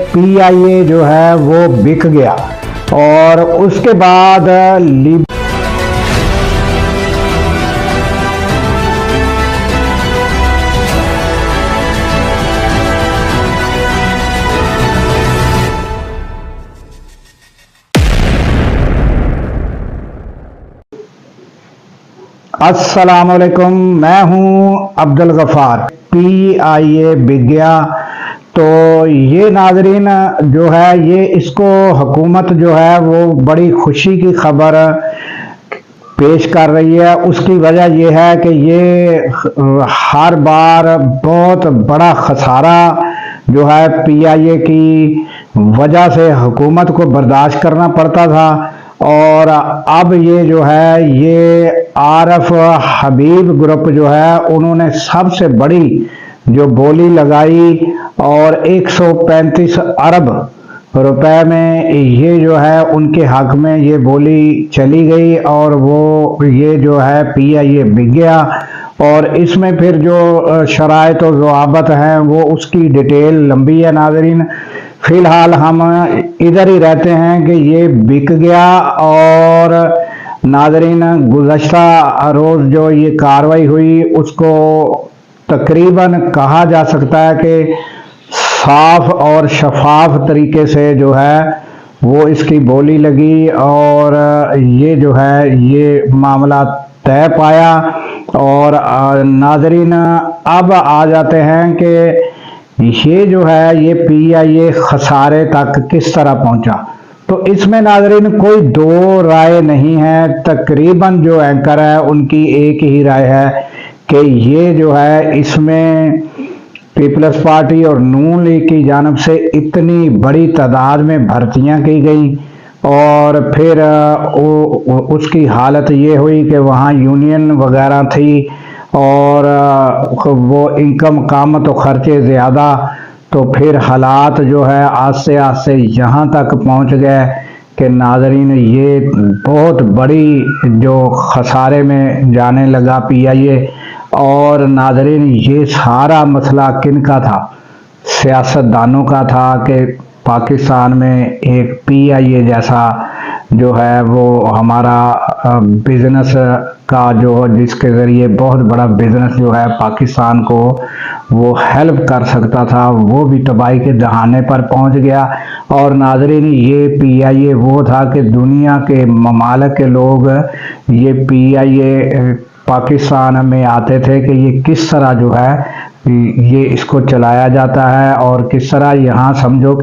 PIA जो है वो बिक गया और उसके बाद अस्सलाम वालेकुम, मैं हूं अब्दुल गफ़ार। पीआईए बिक गया तो ये नाजरीन जो है ये इसको हुकूमत जो है वो बड़ी खुशी की खबर पेश कर रही है। उसकी वजह यह है कि ये हर बार बहुत बड़ा खसारा जो है पीआईए की वजह से हुकूमत को बर्दाश्त करना पड़ता था और अब ये जो है ये आरफ हबीब ग्रुप जो है उन्होंने सबसे बड़ी जो बोली लगाई और 135 अरब रुपए में ये जो है उनके हक में ये बोली चली गई और वो ये जो है पीआईए बिक गया। और इसमें फिर जो शराइत और ज़वाबत हैं वो उसकी डिटेल लंबी है नाज़रीन। फिलहाल हम इधर ही रहते हैं कि ये बिक गया और नाज़रीन गुज़श्ता रोज़ जो ये कार्रवाई हुई उसको तकरीबन कहा जा सकता है कि साफ और शफाफ तरीके से जो है वो इसकी बोली लगी और ये जो है ये मामला तय पाया। और नाज़रीन अब आ जाते हैं कि ये जो है ये पीआईए खसारे तक किस तरह पहुंचा। तो इसमें नाज़रीन कोई दो राय नहीं है, तकरीबन जो एंकर है उनकी एक ही राय है कि ये जो है इसमें पीपल्स पार्टी और नून लीग की जानब से इतनी बड़ी तादाद में भर्तियां की गई और फिर उसकी हालत ये हुई कि वहाँ यूनियन वगैरह थी और वो इनकम कम तो खर्चे ज़्यादा, तो फिर हालात जो है आस्ते आस्ते यहाँ तक पहुँच गए कि नाज़रीन ये बहुत बड़ी जो खसारे में जाने लगा पीआईए। और नाज़रीन ये सारा मसला किन का था? सियासतदानों का था कि पाकिस्तान में एक पीआईए जैसा जो है वो हमारा बिजनेस का जो जिसके ज़रिए बहुत बड़ा बिजनेस जो है पाकिस्तान को वो हेल्प कर सकता था वो भी तबाही के दहाने पर पहुंच गया। और नाज़रीन ये पीआईए वो था कि दुनिया के ममालिक के लोग ये पीआईए पाकिस्तान में आते थे कि ये किस तरह जो है ये इसको चलाया जाता है और किस तरह यहाँ समझो